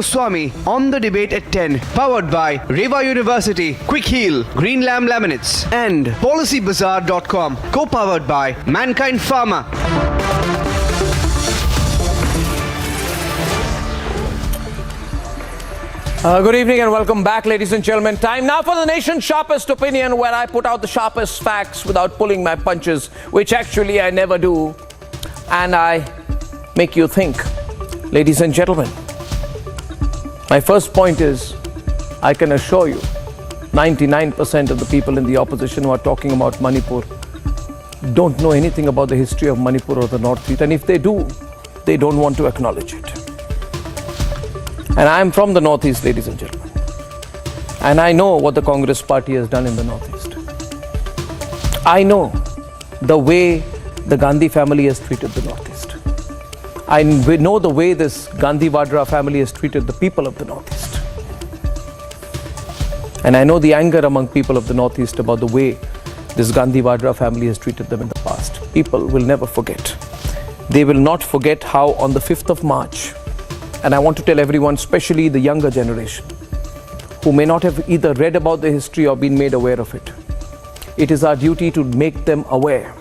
Goswami on the debate at 10. Powered by Reva University, Quick Heal, Green Lamb Laminates, and PolicyBazaar.com. Co-powered by Mankind Pharma. Good evening and welcome back, ladies and gentlemen. Time now for the nation's sharpest opinion, where I put out the sharpest facts without pulling my punches, which actually I never do. And I make you think. Ladies and gentlemen, my first point is, I can assure you, 99% of the people in the opposition who are talking about Manipur don't know anything about the history of Manipur or the Northeast. And if they do, they don't want to acknowledge it. And I am from the Northeast, ladies and gentlemen. And I know what the Congress party has done in the Northeast. I know the way the Gandhi family has treated the Northeast. I know the way this Gandhi Vadra family has treated the people of the Northeast. And I know the anger among people of the Northeast about the way this Gandhi Vadra family has treated them in the past. People will never forget. They will not forget how on the 5th of March, and I want to tell everyone, especially the younger generation, who may not have either read about the history or been made aware of it. It is our duty to make them aware.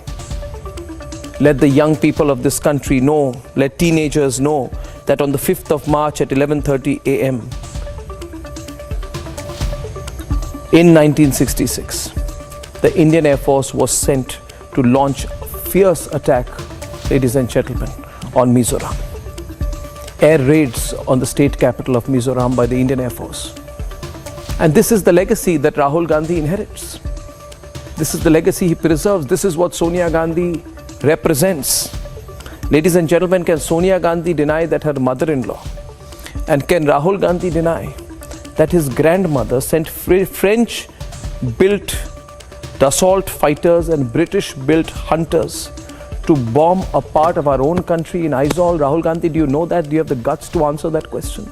Let the young people of this country know, let teenagers know that on the 5th of March at 11:30 a.m. in 1966, the Indian Air Force was sent to launch a fierce attack, ladies and gentlemen, on Mizoram. Air raids on the state capital of Mizoram by the Indian Air Force. And this is the legacy that Rahul Gandhi inherits. This is the legacy he preserves. This is what Sonia Gandhi represents. Ladies and gentlemen, can Sonia Gandhi deny that her mother-in-law, and can Rahul Gandhi deny that his grandmother sent French-built Dassault fighters and British-built hunters to bomb a part of our own country in Aizawl? Rahul Gandhi, do you know that? Do you have the guts to answer that question?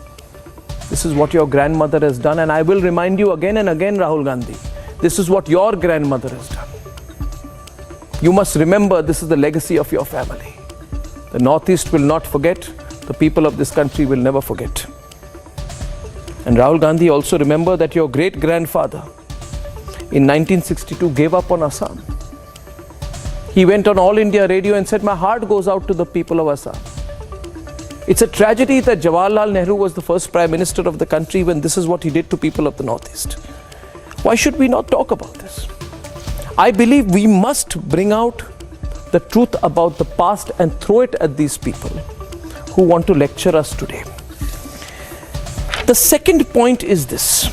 This is what your grandmother has done, and I will remind you again and again, Rahul Gandhi, this is what your grandmother has done. You must remember, this is the legacy of your family. The Northeast will not forget. The people of this country will never forget. And Rahul Gandhi, also remember that your great-grandfather in 1962 gave up on Assam. He went on All India Radio and said, my heart goes out to the people of Assam. It's a tragedy that Jawaharlal Nehru was the first Prime Minister of the country when this is what he did to people of the Northeast. Why should we not talk about this? I believe we must bring out the truth about the past and throw it at these people who want to lecture us today. The second point is this.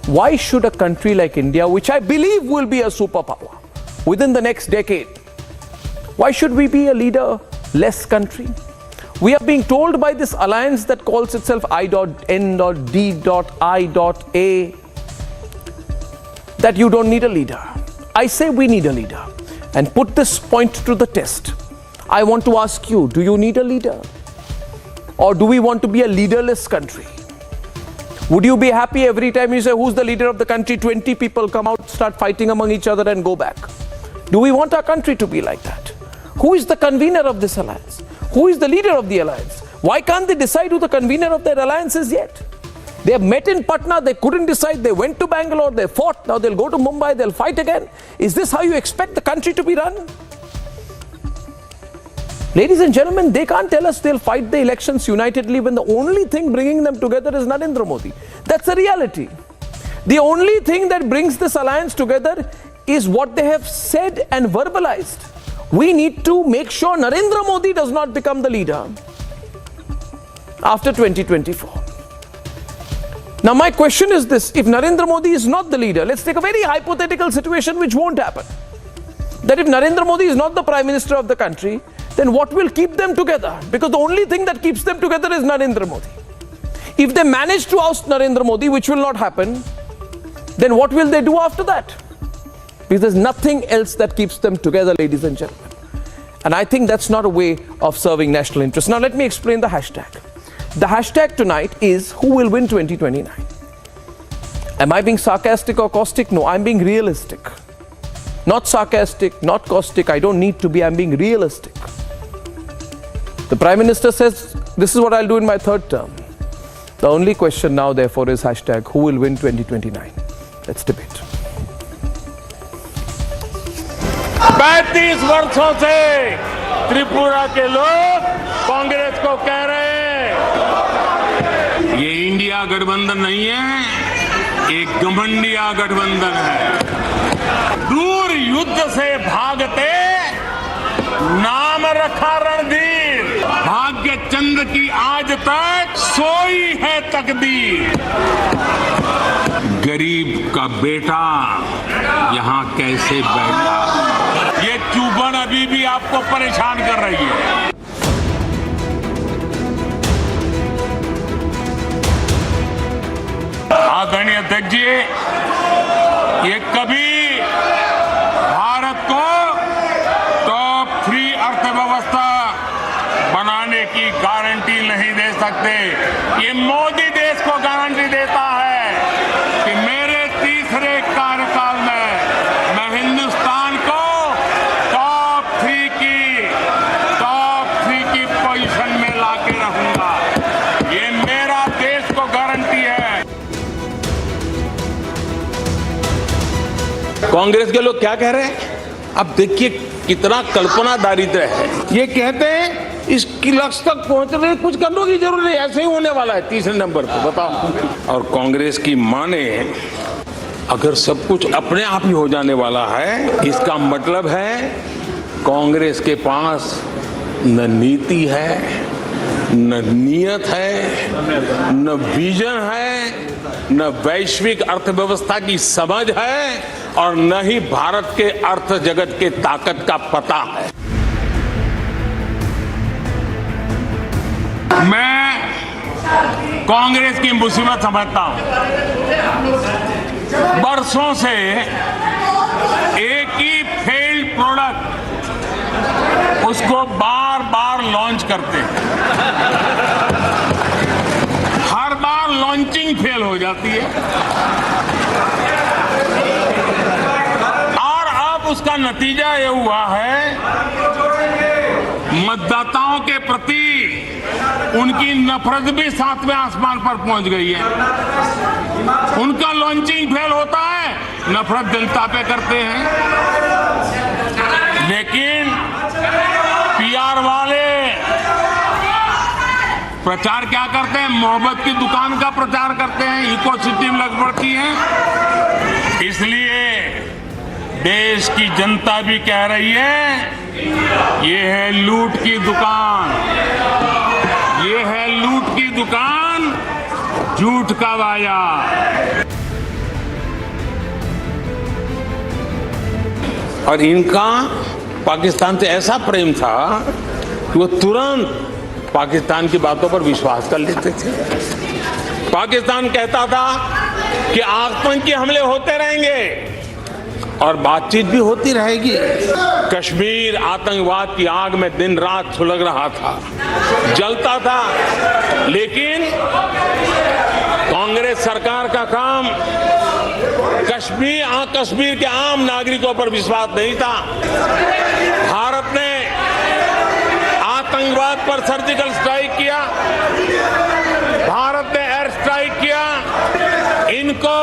Why should a country like India, which I believe will be a superpower within the next decade, why should we be a leader-less country? We are being told by this alliance that calls itself I.N.D.I.A that you don't need a leader. I say we need a leader. And put this point to the test. I want to ask you, do you need a leader? Or do we want to be a leaderless country? Would you be happy every time you say, who's the leader of the country? 20 people come out, start fighting among each other and go back. Do we want our country to be like that? Who is the convener of this alliance? Who is the leader of the alliance? Why can't they decide who the convener of their alliance is yet? They have met in Patna, they couldn't decide, they went to Bangalore, they fought, now they'll go to Mumbai, they'll fight again. Is this how you expect the country to be run? Ladies and gentlemen, they can't tell us they'll fight the elections unitedly when the only thing bringing them together is Narendra Modi. That's the reality. The only thing that brings this alliance together is what they have said and verbalized. We need to make sure Narendra Modi does not become the leader after 2024. Now my question is this, if Narendra Modi is not the leader, let's take a very hypothetical situation which won't happen. That if Narendra Modi is not the Prime Minister of the country, then what will keep them together? Because the only thing that keeps them together is Narendra Modi. If they manage to oust Narendra Modi, which will not happen, then what will they do after that? Because there's nothing else that keeps them together, ladies and gentlemen. And I think that's not a way of serving national interest. Now let me explain the hashtag. The hashtag tonight is who will win 2029. Am I being sarcastic or caustic? No, I'm being realistic. Not sarcastic, not caustic. I don't need to be. I'm being realistic. The Prime Minister says, this is what I'll do in my third term. The only question now, therefore, is hashtag who will win 2029. Let's debate. 35 वर्षों से त्रिपुरा के लोग कांग्रेस को कह रहे हैं ये India गठबंधन नहीं है, एक घमंडिया गठबंधन है। दूर युद्ध से भागते नाम रखा रणधीर, भाग्य चंद्र की आज तक सोई है तकदीर। गरीब का बेटा यहाँ कैसे बैठा, ये चुभन अभी भी आपको परेशान कर रही है। आदरणीय अध्यक्ष जी, ये कभी भारत को टॉप 3 अर्थव्यवस्था बनाने की गारंटी नहीं दे सकते। ये मोदी देश को गारंटी देता है कि मेरे तीसरे कार्यकाल में मैं हिंदुस्तान को टॉप 3 की पोजीशन में लाके रखूंगा। ये मेरा देश को गारंटी है। कांग्रेस के लोग क्या कह रहे हैं? अब देखिए कितना कल्पना दारिद्र्य है। ये कहते हैं इसकी लक्ष्य तक पहुंचने कुछ करने की जरूरत नहीं, ऐसे ही होने वाला है तीसरे नंबर पर, बताओ। और कांग्रेस की माने अगर सब कुछ अपने आप ही हो जाने वाला है, इसका मतलब है कांग्रेस के पास न नीति है, न नीयत है, न विजन है, न वैश्विक अर्थव्यवस्था की समझ है, और न ही भारत के अर्थ जगत के ताकत का पता है। मैं कांग्रेस की मुसीबत समझता हूं। बरसों से एक ही फेल्ड प्रोडक्ट, उसको बार बार लॉन्च करते हैं, हर बार लॉन्चिंग फेल हो जाती है, और अब उसका नतीजा ये हुआ है मतदाताओं के प्रति उनकी नफरत भी 7वें आसमान पर पहुंच गई है। उनका लॉन्चिंग फेल होता है, नफरत जनता पे करते हैं। लेकिन पीआर वाले प्रचार क्या करते हैं? मोहब्बत की दुकान का प्रचार करते हैं, इकोसिस्टम लग पड़ती है। इसलिए देश की जनता भी कह रही है ये है लूट की दुकान, ये है लूट की दुकान, झूठ का वाया। और इनका पाकिस्तान से ऐसा प्रेम था कि वो तुरंत पाकिस्तान की बातों पर विश्वास कर लेते थे। पाकिस्तान कहता था कि आतंकी हमले होते रहेंगे और बातचीत भी होती रहेगी। कश्मीर आतंकवाद की आग में दिन रात सुलग रहा था, जलता था, लेकिन कांग्रेस सरकार का काम कश्मीर के आम नागरिकों पर विश्वास नहीं था। भारत ने आतंकवाद पर सर्जिकल स्ट्राइक किया, भारत ने एयर स्ट्राइक किया। इनको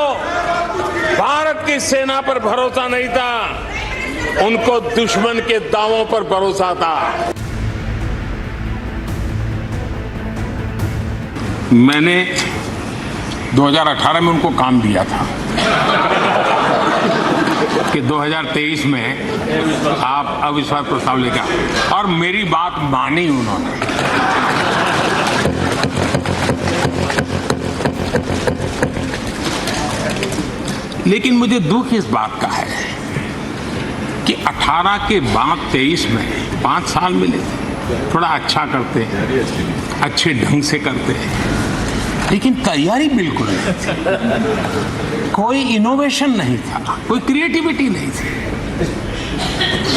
भारत की सेना पर भरोसा नहीं था, उनको दुश्मन के दावों पर भरोसा था। मैंने 2018 में उनको काम दिया था कि 2023 में आप अविश्वास प्रस्ताव लेकर, और मेरी बात मानी उन्होंने। लेकिन मुझे दुख इस बात का है कि 18 के बाद 23 में 5 साल मिले थे, थोड़ा अच्छा करते हैं, अच्छे ढंग से करते हैं, लेकिन तैयारी बिल्कुल नहीं थी, कोई इनोवेशन नहीं था, कोई क्रिएटिविटी नहीं थी,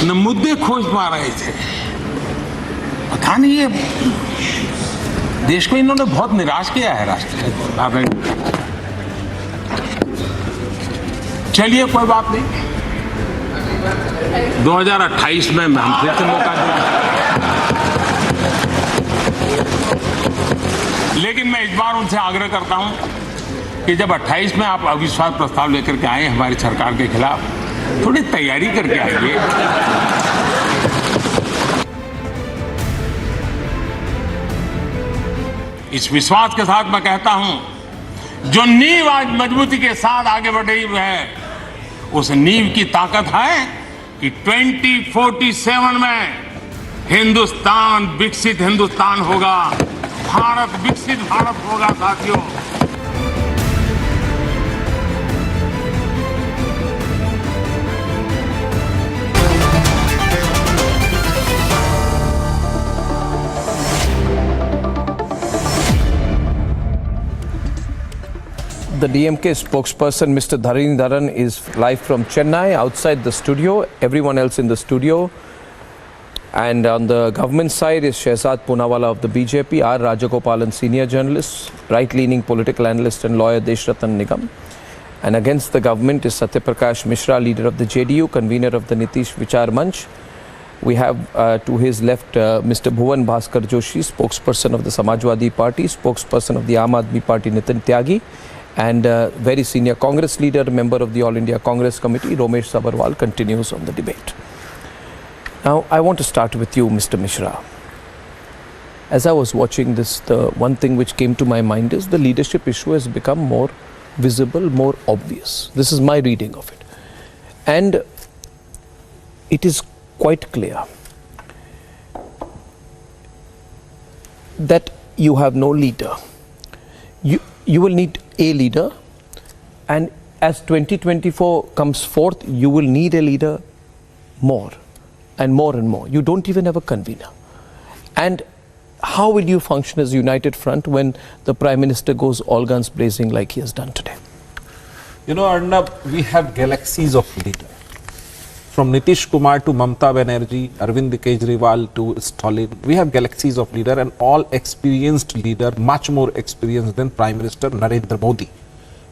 न मुद्दे खोज पा रहे थे। पता नहीं ये देश को इन्होंने बहुत निराश किया है राष्ट्र। चलिए कोई बात नहीं, 2028 में हम फिर से मौका देंगे। लेकिन मैं इस बार उनसे आग्रह करता हूं कि जब 28 में आप अविश्वास प्रस्ताव लेकर के आए हमारी सरकार के खिलाफ, थोड़ी तैयारी करके आइए। इस विश्वास के साथ मैं कहता हूं, जो नींव आज मजबूती के साथ आगे बढ़ रही है, उस नींव की ताकत है कि 2047 में हिंदुस्तान विकसित हिंदुस्तान होगा, भारत विकसित भारत होगा। साथियों, The DMK spokesperson, Mr. Dharan, is live from Chennai, outside the studio. Everyone else in the studio. And on the government side is Shehzad Poonawala of the BJP, R. Rajagopalan, senior journalist, right-leaning political analyst and lawyer Deshratan Nigam. And against the government is Satyaprakash Mishra, leader of the JDU, convener of the Nitish Vichar Manch. We have to his left Mr. Bhuvan Bhaskar Joshi, spokesperson of the Samajwadi Party, spokesperson of the Aam Aadmi Party, Nitin Tyagi, and very senior Congress leader, member of the All India Congress Committee, Romesh Sabarwal, continues on the debate. Now, I want to start with you, Mr. Mishra. As I was watching this, the one thing which came to my mind is the leadership issue has become more visible, more obvious. This is my reading of it. And it is quite clear that you have no leader. You will need a leader, and as 2024 comes forth, you will need a leader more and more and more. You don't even have a convener. And how will you function as a united front when the Prime Minister goes all guns blazing like he has done today? You know, Arnab, we have galaxies of leaders. From Nitish Kumar to Mamta Banerjee, Arvind Kejriwal to Stalin, we have galaxies of leaders, and all experienced leader, much more experienced than Prime Minister Narendra Modi.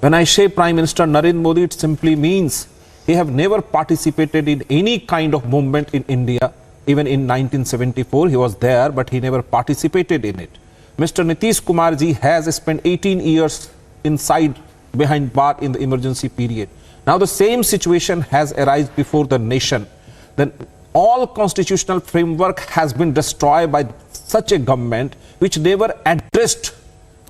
When I say Prime Minister Narendra Modi, it simply means he have never participated in any kind of movement in India. Even in 1974, he was there, but he never participated in it. Mr. Nitish Kumar ji has spent 18 years inside behind bar in the emergency period. Now the same situation has arisen before the nation. Then all constitutional framework has been destroyed by such a government which never addressed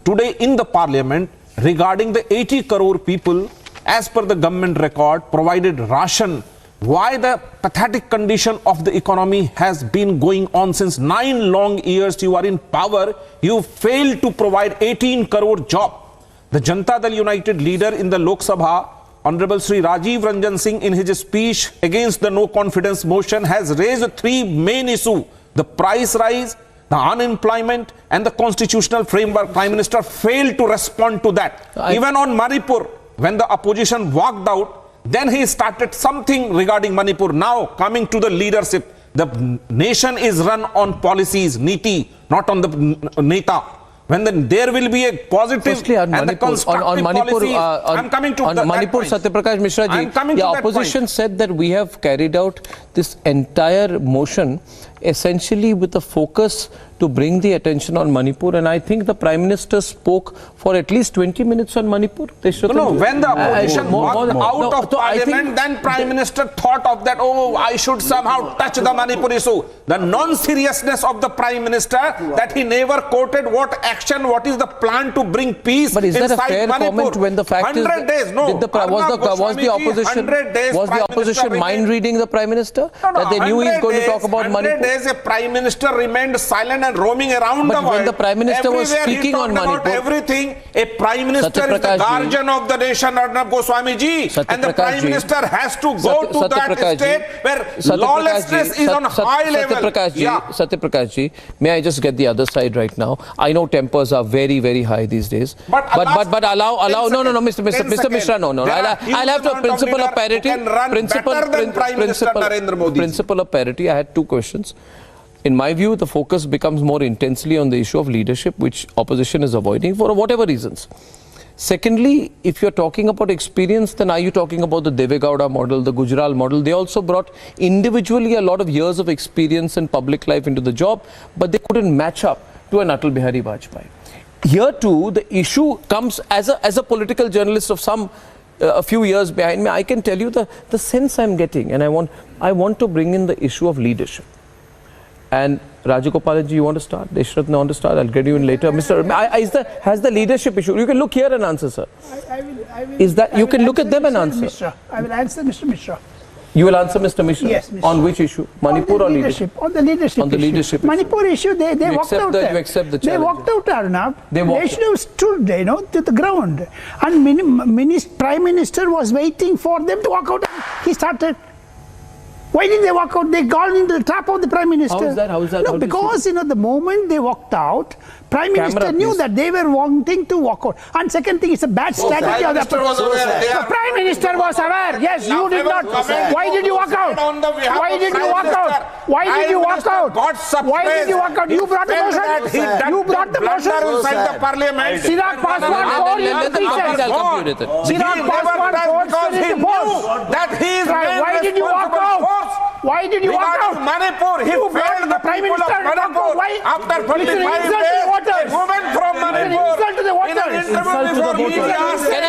today in the parliament regarding the 80 crore people as per the government record provided ration. Why the pathetic condition of the economy has been going on since 9 long years you are in power, you failed to provide 18 crore job. The Janata Dal United leader in the Lok Sabha, Honorable Sri Rajiv Ranjan Singh, in his speech against the no confidence motion has raised 3 main issues: the price rise, the unemployment, and the constitutional framework. Prime Minister failed to respond to that. Even on Manipur, when the opposition walked out, then he started something regarding Manipur. Now coming to the leadership, the nation is run on policies, niti, not on the neta. When there will be a positive Firstly, on and Manipur, the constructive policies, I'm coming to Manipur, Satyaprakash Mishra ji, the opposition said that we have carried out this entire motion essentially with a focus to bring the attention on Manipur, and I think the Prime Minister spoke for at least 20 minutes on Manipur. No, when the opposition walked out of parliament, then Prime Minister thought of that, oh, I should somehow touch the Manipur issue. The non-seriousness of the Prime Minister, that he never quoted what action, what is the plan to bring peace. But is that a fair Manipur. comment when the fact 100 is days, no. Was the opposition mind reading the Prime Minister? That they knew he's going to talk about Manipur? 100 days a Prime Minister remained silent and roaming around the world. But when the Prime Minister was speaking on Manipur, everything, a Prime Minister is the guardian of the nation, Arnab Goswami ji, and the Prime Minister has to go to that state where lawlessness is on high level. Satyaprakash ji, may I just get the other side right now? I know tempers are very, very high these days. But allow, no, Mr. Mishra, no. I'll have to principle of parity. Principle of parity. I had 2 questions. In my view, the focus becomes more intensely on the issue of leadership, which opposition is avoiding for whatever reasons. Secondly, if you're talking about experience, then are you talking about the Deve Gowda model, the Gujral model? They also brought individually a lot of years of experience in public life into the job, but they couldn't match up to an Atal Bihari Vajpayee. here too, the issue comes as a political journalist of a few years behind me. I can tell you the sense I'm getting, and I want to bring in the issue of leadership. And Rajagopalan ji, you want to start? Deshrath, want to start? I'll get you in later. Has the leadership issue? You can look here and answer, sir. I will. You can look at them and answer. Mishra. I will answer Mr. Mishra. You will answer Mr. Mishra? Yes, Mr. On which issue? Manipur or leadership? On the leadership. On the leadership issue. Manipur issue, they walked out. You accept the challenge? They walked out, Arnab. They should have stood, to the ground. And Prime Minister was waiting for them to walk out. He started. Why didn't they walk out? They got into the trap of the Prime Minister. How is that? No, because the moment they walked out, Prime Minister knew that they were wanting to walk out. And second thing, it's a bad strategy of the Prime Minister was aware. Yes, you did not. Why did you walk out? Why did you walk out? Why did you walk out? Why did you walk out? You brought the motion. You brought the motion. Inside the parliament. Chirag Paswan for Chirag Paswan for that he is why did you walk out? Why did you walk out? Manipur, he failed the Prime people Minister of Manipur. why? After 25 It's an insult days, to the voters. a woman from Manipur. Insult to the voters. In an interview before media,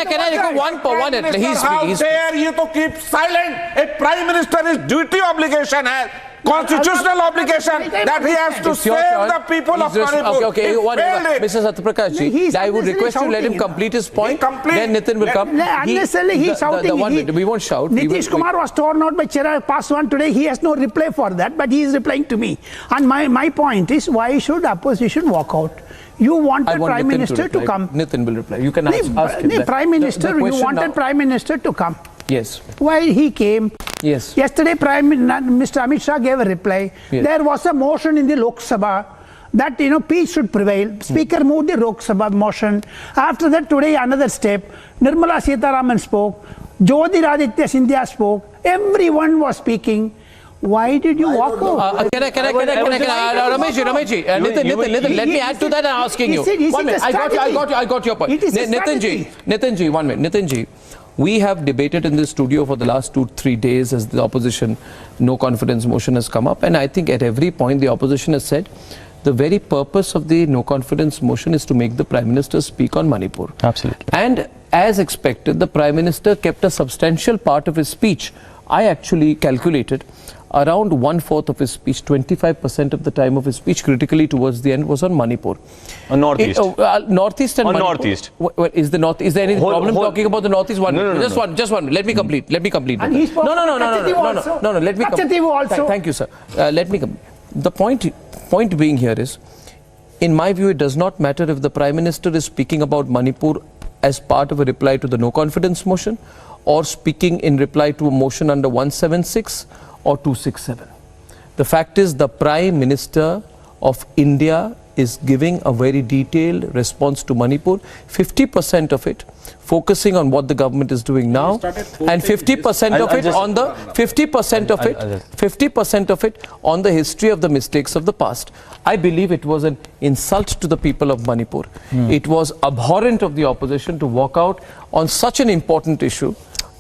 Can I go one per one? How dare you to keep silent? A Prime Minister's duty obligation has constitutional obligation that he has to save the people of Manipur. Okay, Mr. Satyaprakash ji, I would request you let him complete his point. Then Nitin will come. Unnecessarily he's shouting. We won't shout. Nitish Kumar was torn out by Chirag Paswan today. He has no reply for that, but he is replying to me. And my point is, why should opposition walk out? You wanted Prime Minister to come. Nitin will reply. You can ask him. Prime Minister, you wanted Prime Minister to come. Yes. Why he came? Yes. Yesterday, Mr. Amit Shah gave a reply. Yes. There was a motion in the Lok Sabha that peace should prevail. Speaker moved the Lok Sabha motion. After that, today another step. Nirmala Sitharaman spoke. Jyotiraditya Scindia spoke. Everyone was speaking. Why did you walk out? Can I, Ramesh, Nitin, let me add to that. I'm asking you. 1 minute. I got your point. Nitin ji, 1 minute. Nitin ji, we have debated in this studio for the last 2-3 days as the opposition no confidence motion has come up, and I think at every point the opposition has said the very purpose of the no confidence motion is to make the Prime Minister speak on Manipur. Absolutely. And as expected, the Prime Minister kept a substantial part of his speech. I actually calculated around 1/4 of his speech, 25% of the time of his speech, critically towards the end, was on Manipur. Northeast. Northeast and on Manipur. Northeast. Well, is there any problem talking about the Northeast? Just one. Let me complete. And he spoke No. Let me also. Thank you, sir. Let me complete. The point being here is, in my view, it does not matter if the Prime Minister is speaking about Manipur as part of a reply to the no confidence motion, or speaking in reply to a motion under 176 or 267. The fact is, the Prime Minister of India is giving a very detailed response to Manipur, 50% of it focusing on what the government is doing now, and 50% of it on the 50% of it on the history of the mistakes of the past. I believe it was an insult to the people of Manipur. It was abhorrent of the opposition to walk out on such an important issue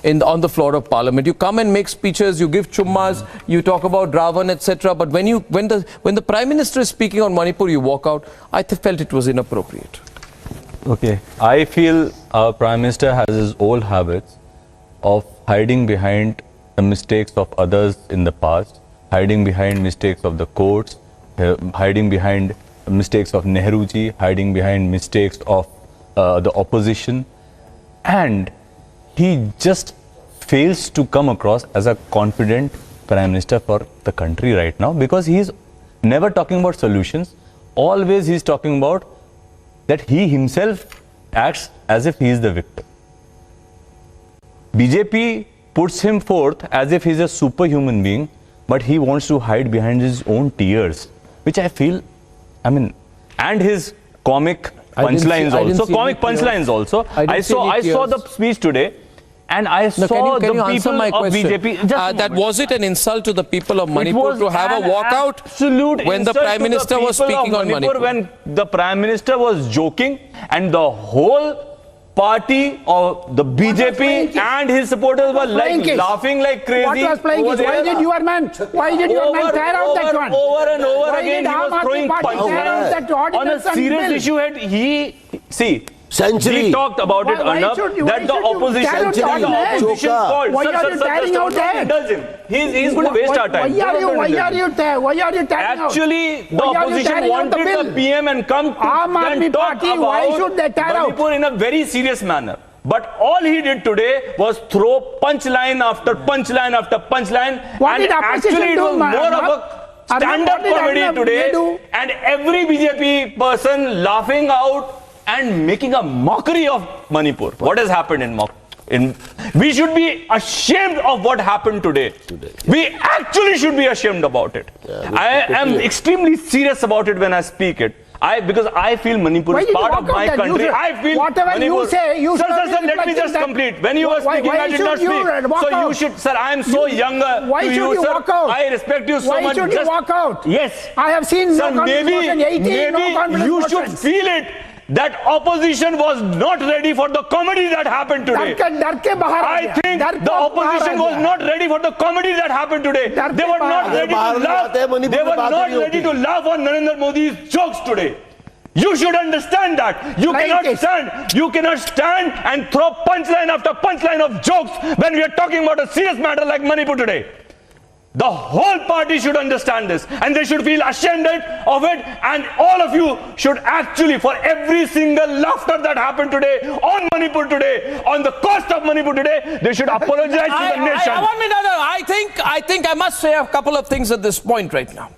on the floor of Parliament. You come and make speeches, you give chummas, you talk about Ravan, etc. But when the Prime Minister is speaking on Manipur, you walk out. I felt it was inappropriate. Okay, I feel our Prime Minister has his old habits of hiding behind the mistakes of others in the past, hiding behind mistakes of the courts, hiding behind mistakes of Nehruji, hiding behind mistakes of the opposition, and he just fails to come across as a confident Prime Minister for the country right now, because he is never talking about solutions. Always he is talking about that he himself acts as if he is the victim. BJP puts him forth as if he is a superhuman being, but he wants to hide behind his own tears, which I feel, and his comic punchlines also. Comic punchlines also. I saw the speech today. And I saw the people of BJP. That was it an insult to the people of Manipur to have a walkout when the Prime Minister was speaking on Manipur? When the Prime Minister was joking and the whole party or the BJP and his supporters were like laughing like crazy. What was playing case? Why did your man tear out that one? Over and over Why again, did he was Arnab throwing punches. On a serious issue, Century. we talked about it, Arnab, that the opposition called. Why are you tearing out that? He's going to waste our time. Why are you tearing out? Actually, the opposition wanted the PM and come and talk about Manipur in a very serious manner. But all he did today was throw punchline after punchline after punchline. And actually it was more of a stand-up comedy today. And every BJP person laughing out and making a mockery of Manipur. What has happened we should be ashamed of what happened today. We actually should be ashamed about it. I am extremely serious about it when I speak it. Because I feel Manipur is part of my country. I feel whatever Manipur. you say, you sir, let me just complete. When you were speaking, I did not speak. So you should, sir, I am so younger why to should you, you sir. walk out? I respect you so why much. Why should you walk out? Yes. I have seen sir, no confidence motion, 18 no confidence you motions. should feel it. That opposition was not ready for the comedy that happened today. I think the opposition was not ready for the comedy that happened today. They were not ready to laugh. They were not ready to laugh on Narendra Modi's jokes today. You should understand that. You cannot stand and throw punchline after punchline of jokes when we are talking about a serious matter like Manipur today. The whole party should understand this and they should feel ashamed of it, and all of you should actually, for every single laughter that happened today on Manipur today, on the cost of Manipur today, they should apologize to the nation. I think I must say a couple of things at this point right now.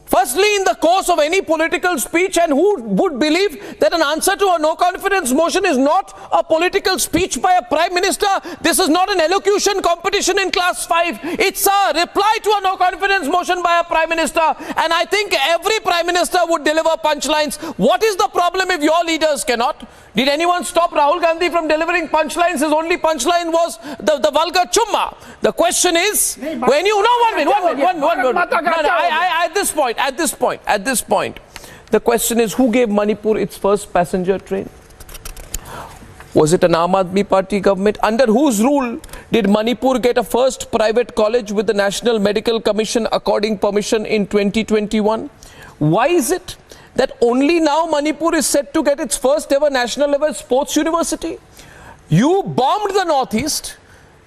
Firstly, in the course of any political speech, and who would believe that an answer to a no confidence motion is not a political speech by a prime minister? This is not an elocution competition in class 5. It's a reply to a no confidence motion by a prime minister. And I think every prime minister would deliver punchlines. What is the problem if your leaders cannot? Did anyone stop Rahul Gandhi from delivering punchlines? His only punchline was the vulgar chumma. The question is, when you at this point, the question is, who gave Manipur its first passenger train? Was it an Aam Aadmi Party government? Under whose rule did Manipur get a first private college with the National Medical Commission according permission in 2021? Why is it that only now Manipur is set to get its first ever national level sports university? You bombed the Northeast.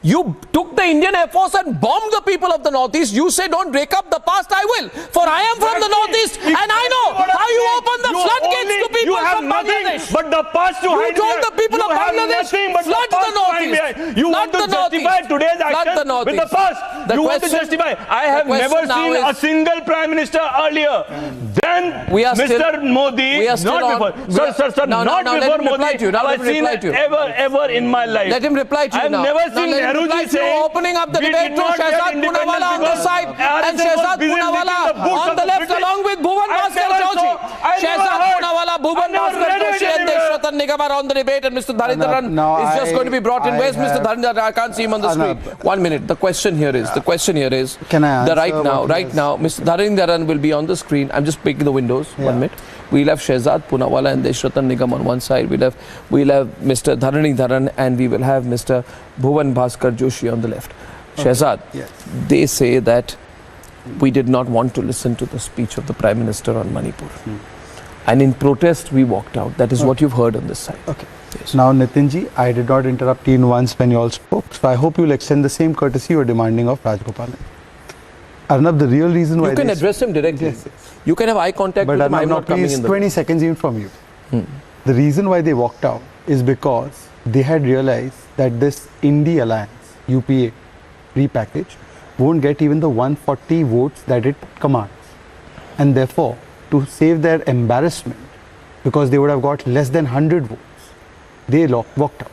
You took the Indian Air Force and bombed the people of the Northeast. You say don't break up the past. I will. For I am from the Northeast and I know how you open the floodgates to people from Bangladesh. But the past to hide. You told the people of Bangladesh, flood the Northeast. You want to justify today's action with the past. You want to justify. I have never seen a single prime minister earlier than Mr. Modi. Not before. Sir, not before Modi. Have I seen ever in my life. Let him reply to you now. I have never seen opening up the debate to Shehzad Poonawalla on the side and Shehzad Poonawalla on the left along with Bhuvan Bhaskar Joshi. Shehzad Poonawalla, Bhuvan Bhaskar Joshi and Deshratan Nigam are on the debate, and Mr. Dharindaran is just going to be brought in. Where's Mr. Dharindaran? I can't see him on the screen. 1 minute. The question here is can I answer right now, Mr. Dharindaran will be on the screen. I'm just picking the windows. 1 minute. We'll have Shehzad Poonawalla and Deshratan Nigam on one side. We'll have Mr. Dharindaran and we will have Mr. Bhuvan Bhaskar Joshi on the left. Shehzad, they say that we did not want to listen to the speech of the Prime Minister on Manipur. And in protest, we walked out. That is what you've heard on this side. Okay. Yes. Now, Nitinji, I did not interrupt you once when you all spoke. So I hope you will extend the same courtesy you are demanding of Rajgopalan. Arnab, the real reason why you can address him directly. Yes. You can have eye contact with him. I'm not coming in the 20 seconds even from you. The reason why they walked out is because they had realized that this Indie Alliance, UPA, repackage, won't get even the 140 votes that it commands. And therefore, to save their embarrassment, because they would have got less than 100 votes, they walked out.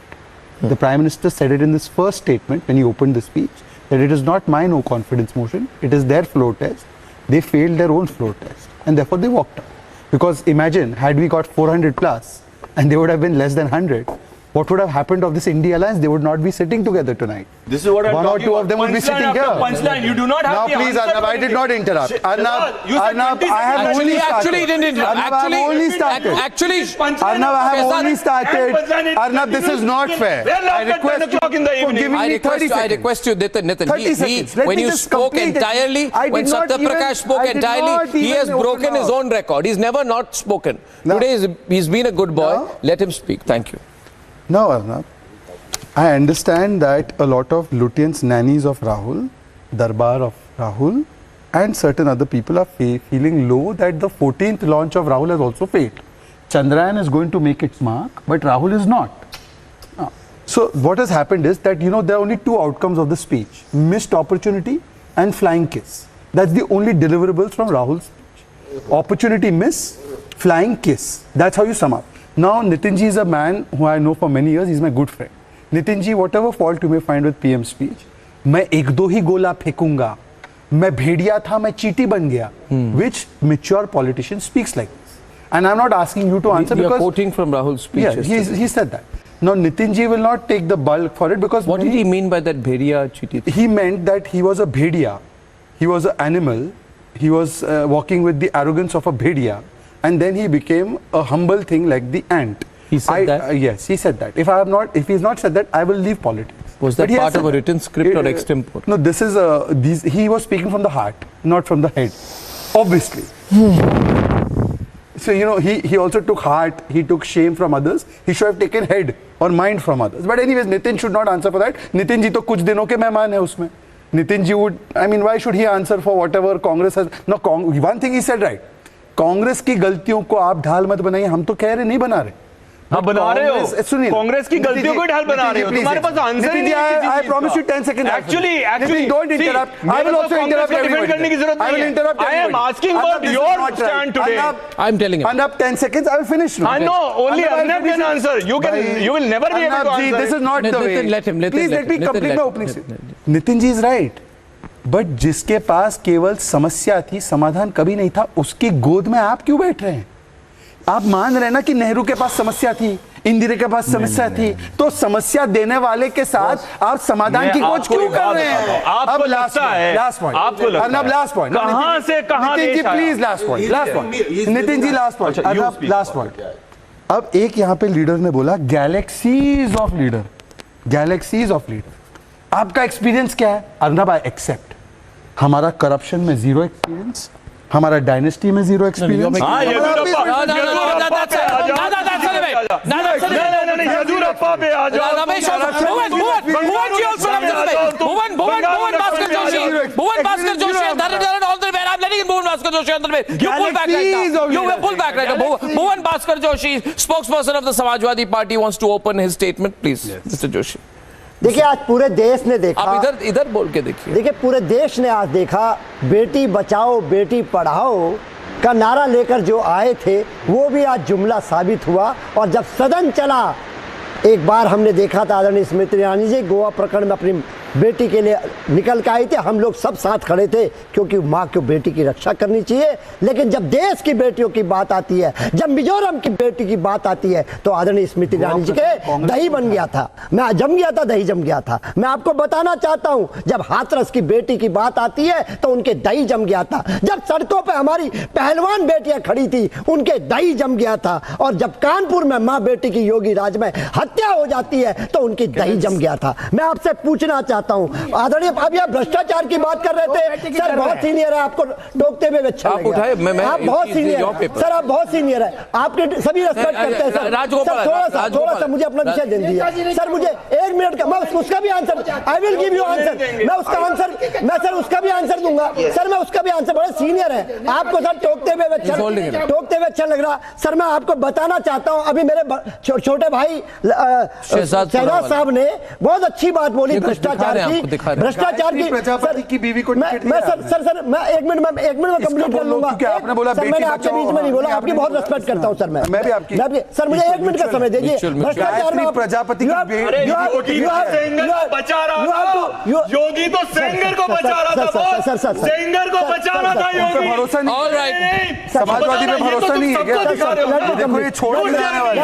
The Prime Minister said it in this first statement when he opened the speech, that it is not my no confidence motion, it is their floor test. They failed their own floor test and therefore they walked out. Because imagine, had we got 400 plus and they would have been less than 100, what would have happened of this India alliance? They would not be sitting together tonight. This is what I'm One or talking two about. of them would be Punchline sitting after here. punchline. You do not have Now, the please, answer Arnab, to I did not interrupt. Arnab, you said Arnab, 20 I have seconds. only started. Actually, he didn't interrupt. Arnab, I have only started. Actually, Arnab, I have only started. Arnab, this is not fair. I request you for giving me 30 seconds. I request you, Nitin. 30 seconds. Let When me you just spoke complete it. entirely, I when did not Satyaprakash even- spoke I did entirely, not he has even broken open his mouth. own record. He's never not spoken. No. Today, he's been a good boy. No. Let him speak. Thank you. No, Arnab. I understand that a lot of Lutyens, nannies of Rahul, Darbar of Rahul, and certain other people are feeling low that the 14th launch of Rahul has also failed. Chandrayaan is going to make its mark, but Rahul is not. So what has happened is that, you know, there are only two outcomes of the speech: missed opportunity and flying kiss. That's the only deliverables from Rahul's speech. Opportunity miss, flying kiss. That's how you sum up. Now, Nitinji is a man who I know for many years. He's my good friend. Nitinji, whatever fault you may find with PM speech, मैं एक दो ही गोला फेंकूंगा, मैं भेड़िया था, मैं चींटी बन गया. Which mature politician speaks like this? And I'm not asking you to answer You are because quoting from Rahul's speech. yeah, yesterday. he said that. Now, Nitinji will not take the bulk for it because What did he mean by that bhediya chiti? he meant that he was a bhediya. He was an animal. He was walking with the arrogance of a bhediya, and then he became a humble thing like the ant. He said that? Yes, he said that. If he's not said that, I will leave politics. Was that But he has part of said a that. written script or extempore? No, this is he was speaking from the heart, not from the head. Obviously. So, you know, he also took heart, he took shame from others. He should have taken head or mind from others. But anyways, Nitin should not answer for that. Nitin ji to kuch dinon ke mehman hai usme. Nitin ji would, I mean, why should he answer for whatever Congress has? No, one thing he said right. Congress की गलतियों को आप ढाल मत बनाइए, हम तो कह रहे नहीं बना रहे. हाँ बना रहे हो. सुनिए, कांग्रेस की गलतियों को ढाल बना रहे हो. तुम्हारे पास आंसर ही नहीं है. I promise you 10 seconds. Actually, don't interrupt. I will also interrupt everybody. करने की जरूरत I will नहीं interrupt है. I am everybody. asking about your stand today. I'm telling him. Arnab, 10 seconds. I will finish. I know. Only Arnab can answer. You will never be able to Arnab ji, answer. this is not the way. Let him. Please let me complete my opening statement. Nitin ji is right. But जिसके पास केवल समस्या थी, समाधान कभी नहीं था, उसकी गोद में आप क्यों बैठ रहे हैं? आप मान रहे हैं ना कि नेहरू के पास समस्या थी, इंदिरा के पास समस्या थी, तो समस्या देने वाले के साथ आप समाधान की खोज क्यों कर रहे हैं? आपको लगता है, आपको लगता है, लास्ट पॉइंट, कहां से कहां Nitin ji please last point, Nitin ji last point, last point. अब एक यहाँ पे लीडर ने बोला galaxies of leader, galaxies of leader. आपका एक्सपीरियंस क्या है? Arnab, I accept. हमारा करप्शन में जीरो एक्सपीरियंस, हमारा डायनेस्टी में zero experience. Bhuvan Bhaskar Joshi, spokesperson of the Samajwadi Party, wants to open his statement. Please, Mr. Joshi. देखिए, आज पूरे देश ने देखा. आप इधर बोल के देखिए. देखिए, पूरे देश ने आज देखा, बेटी बचाओ बेटी पढ़ाओ का नारा लेकर जो आए थे वो भी आज जुमला साबित हुआ. और जब सदन चला, एक बार हमने देखा था आदरणीय स्मृति ईरानी जी गोवा प्रकरण में अपनी बेटी के लिए निकल के आए थे. हम लोग सब साथ खड़े थे क्योंकि माँ को बेटी की रक्षा करनी चाहिए. लेकिन जब देश की बेटियों की बात आती है, जब मिजोरम की बेटी की बात आती है, तो आदरणीय स्मृति ईरानी जी के दही बन गया था. मैं जम गया था, दही जम गया था. मैं आपको बताना चाहता हूं, जब हाथरस की बेटी की बात आती है तो उनके दही जम गया था. जब सड़कों पर हमारी पहलवान बेटियां खड़ी थी, उनके दही जम गया था. और जब कानपुर में माँ बेटी की योगी राज में हत्या हो जाती है तो उनकी दही जम गया था. मैं आपसे पूछना चाहता हूं, आदरणीय, अभी आप भ्रष्टाचार की बात कर रहे थे. सर बहुत सीनियर है, आपको टोकते हुए अच्छा लगेगा. आप बहुत सीनियर है सर, आप बहुत सीनियर है. आपके सभी रेस्पेक्ट करते हैं सर. थोड़ा सा मुझे अपना विषय दे दीजिए सर. मुझे 1 मिनट का, मैं उसका भी answer, I will give you answer. मैं उसका आंसर, मैं सर उसका भी आंसर दूंगा सर. मैं उसका भी आंसर, बड़े सीनियर है. आपको सर टोकते हुए अच्छा लग रहा. सर मैं आपको बताना चाहता हूं, अभी मेरे छोटे भाई शहजाद साहब ने बहुत अच्छी बात बोली भ्रष्टाचार भ्रष्टाचार की प्रजापति की बीवी को मैं सर मैं एक मिनट में कंप्लीट कर लूंगा। आपने बोला मैंने आपके बीच में नहीं बोला, आपकी बहुत रेस्पेक्ट करता हूं सर। मैं भी आपकी सर, मुझे 1 मिनट का समय दीजिए। भ्रष्टाचार में प्रजापति बचा रहा था योगी, तो सेंगर को बचा रहा था, सेंगर को बचा रहा था योगी। भरोसा नहीं, समाजवादी पे भरोसा नहीं है क्या? देखो ये छोड़ नहीं जाने वाले।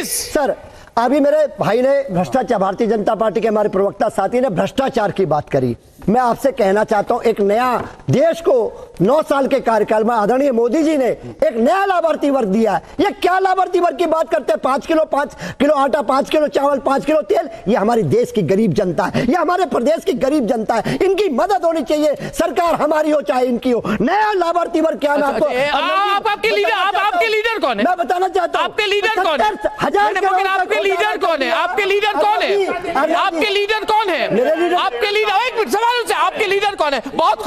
सर, अभी मेरे भाई ने भ्रष्टाचार, भारतीय जनता पार्टी के हमारे प्रवक्ता साथी ने भ्रष्टाचार की बात करी। मैं आपसे कहना चाहता हूं, एक नया देश को 9 साल के कार्यकाल में आदरणीय मोदी जी ने एक नया लाभार्थी वर्ग दिया है। ये क्या लाभार्थी वर्ग की बात करते हैं? 5 किलो आटा, 5 किलो चावल, 5 किलो तेल। ये हमारी देश की गरीब जनता है, ये हमारे प्रदेश की गरीब जनता है। इनकी मदद होनी चाहिए, सरकार हमारी हो चाहे इनकी हो। नया लाभार्थी वर्ग क्या? आपके लीडर कौन है? मैं बताना चाहता हूँ, आपके लीडर कौन है? आपके लीडर कौन है? आपके लीडर कौन है? आपके लीडर कौन है? आपके लीडर, एक मिनट सवाल से, आपके लीडर कौन है? बहुत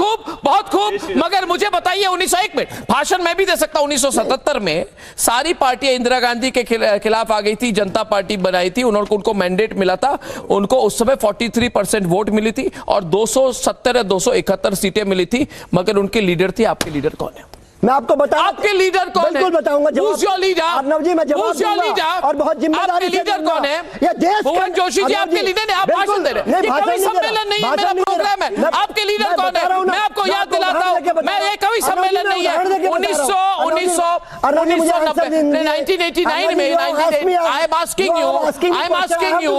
खूब, मगर मुझे बताइए 1901 में भाषण मैं भी दे सकता हूं। 1977 में सारी पार्टियां इंदिरा गांधी के खिलाफ आ गई थी, जनता पार्टी बनाई थी, उनको मैंडेट मिला था। उनको उस समय 43% वोट मिली थी और 270 या 271 सीटें मिली थी, मगर उनके लीडर थे। आपके लीडर कौन है? मैं आपको बताऊं, आपके लीडर कौन है? बिल्कुल बताऊंगा। Who's your leader? अर्नब जी, मैं जवाब दूंगा और बहुत जिम्मेदारी आपके लीडर कौन है? ये देश भुवन जोशी जी आपके लीडर ने, आप भाषण दे रहे हैं। ये कवि सम्मेलन नहीं है, मेरा प्रोग्राम है। आपके लीडर कौन है? मैं आपको याद दिलाता हूं, मैं ये कवि सम्मेलन नहीं है। 1989 में, I am asking you,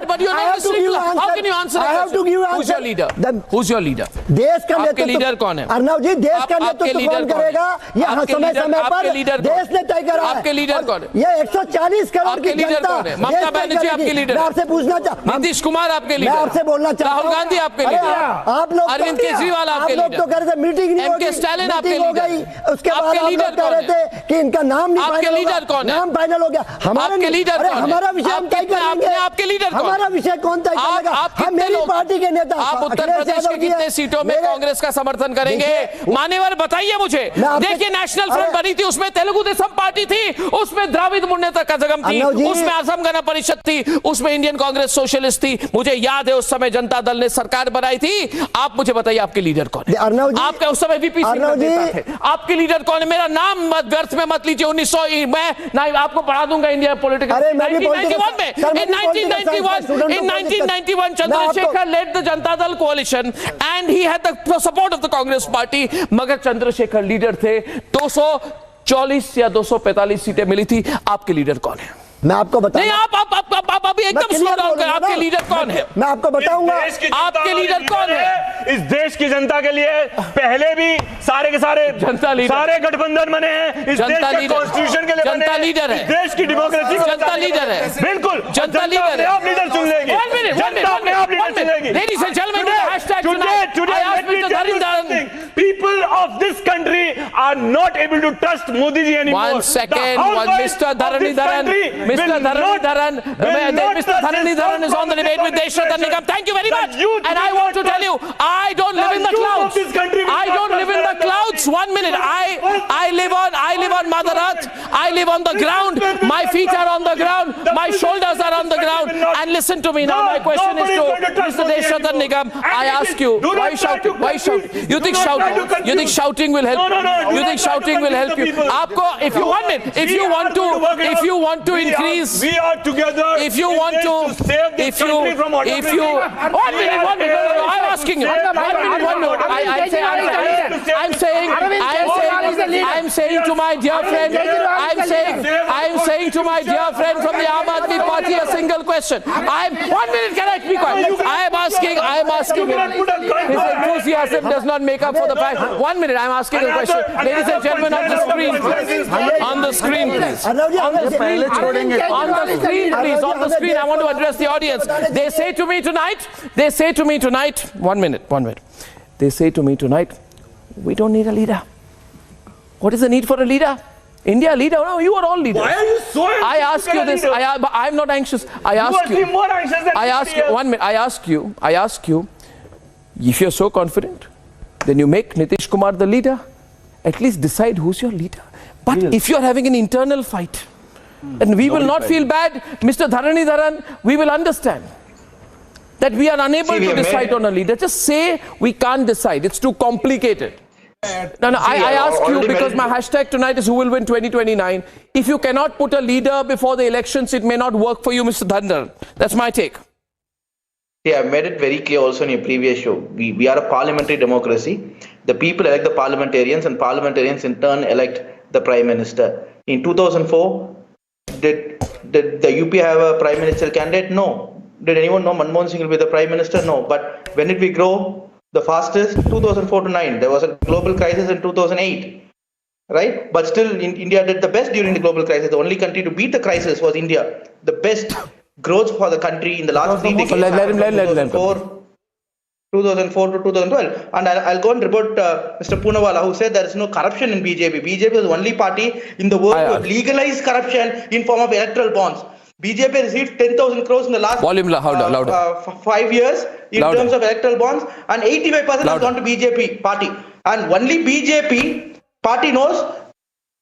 but you're not listening to, how can you answer that? Who's your leader? Who's your leader? देश का आपके लीडर कौन है? अर्नब जी, देश का नेतृत्व कौन करेगा? यह समय पर देश ने तय करा है। आपके लीडर कौन है? ये 140 करोड़ की जनता, ममता बनर्जी आपके लीडर, मैं आपसे पूछना चाहता हूं, नीतीश कुमार आपके लीडर, मैं आपसे बोलना चाहता हूं, राहुल गांधी आपके लीडर, आप लोग, अरविंद केजरीवाल आपके लीडर, आप लोग तो कह रहे थे मीटिंग नहीं होगी, स्टालिन आपके हो गई, उसके बाद आप लोग कह रहे थे कि इनका नाम नहीं आपके लीडर कौन है? नाम फाइनल हो गया। हमारे लीडर, हमारा विषय हम तय करेंगे। आपके लीडर, हमारा विषय कौन तय करेगा? हम मेरी पार्टी के नेता। आप उत्तर प्रदेश के कितने सीटों में कांग्रेस का समर्थन करेंगे? मान्यवर बताइए मुझे। देखिए, नेशनल फ्रंट बनी थी, उसमें तेलुगु देशम पार्टी थी, उसमें द्राविड मुन्नेत्र कझगम थी, उसमें असम गण परिषद थी, उसमें इंडियन कांग्रेस सोशलिस्ट थी। मुझे याद है उस समय जनता दल ने सरकार बनाई थी। आप मुझे बताइए आपके लीडर कौन है? आपके उस समय वीपी थे। आपके लीडर कौन है? मेरा नाम व्यर्थ में मत लीजिए। 1900 मैं नहीं आपको पढ़ा दूंगा India political. 1991 Chandrashekhar led the Janata Dal coalition and he had the support of the Congress party, मगर चंद्रशेखर लीडर थे। 240 या 245 सीटें मिली थी। आपके लीडर कौन है? मैं आपको बताऊं। नहीं, आप अभी एकदम स्लो डाउन करें। आपके लीडर कौन है? मैं आपको बताऊंगा। आपके लीडर कौन है? इस देश की जनता के लिए पहले भी सारे के सारे जनता लीडर, सारे गठबंधन बने हैं। इस देश के कॉन्स्टिट्यूशन के लिए जनता लीडर है। देश की डेमोक्रेसी जनता लीडर है। बिल्कुल, जनता लीडर है। आप लीडर चुन लेंगे। जनता अपने आप leader चुनेगी। Ladies and gentlemen, today I asked Mr. Dharindaran, people of this country are not able to trust Modi ji anymore. One second, Mr. Dharindaran, Mr. Dharindaran is on the debate with Deshratan Nigam. Thank you very much. And I want to tell you, I don't live in the clouds. I don't live in the clouds. 1 minute. I live on Mother Earth. I live on the ground. My feet are on the ground. My shoulders are on the ground. And listen to me now. My question is to Mr. Deshratan Nigam. I ask you, why shouting? Why shouting? You think shouting will help? You think shouting will help you? Aapko, if you want to increase, we are together. If you want to save this country from one minute, I'm asking you. 1 minute, 1 minute. I'm saying to my dear friend, I'm saying to my dear friend from the Aam Aadmi Party a single question. 1 minute, can I be quiet? I am asking him. His enthusiasm does not make up for the fact. 1 minute, I'm asking a question. Ladies and gentlemen, on the screen, please. On the screen, please. On the screen, I want to address the audience. They say to me tonight, 1 minute. They say to me tonight, we don't need a leader. What is the need for a leader? India leader? No, you are all leaders. Why are you so anxious? I ask you this. I'm not anxious. I ask you. More anxious than I ask you. 1 minute. I ask you. If you're so confident, then you make Nitish Kumar the leader. At least decide who's your leader. But if you are having an internal fight, and we will not feel bad, Mr. Dharanidharan, we will understand that we are unable to decide on a leader. Just say we can't decide. It's too complicated. No, I ask you because my hashtag tonight is who will win 2029. If you cannot put a leader before the elections, it may not work for you, Mr. Dharanidharan. That's my take. See, I made it very clear also in your previous show. We are a parliamentary democracy. The people elect the parliamentarians and parliamentarians in turn elect the Prime Minister. In 2004, did the UP have a Prime Minister candidate? No. Did anyone know Manmohan Singh will be the Prime Minister? No. But when did we grow the fastest? 2004 to 9. There was a global crisis in 2008. Right? But still, India did the best during the global crisis. The only country to beat the crisis was India. The best growth for the country in the last 3 decades. Let him 2004 to 2012. And I'll go and rebut Mr. Poonawalla, who said there is no corruption in BJP. BJP is the only party in the world to have legalized corruption in form of electoral bonds. BJP received 10,000 crores in the last 5 years in terms of electoral bonds, and 85% has gone to BJP party. And only BJP party knows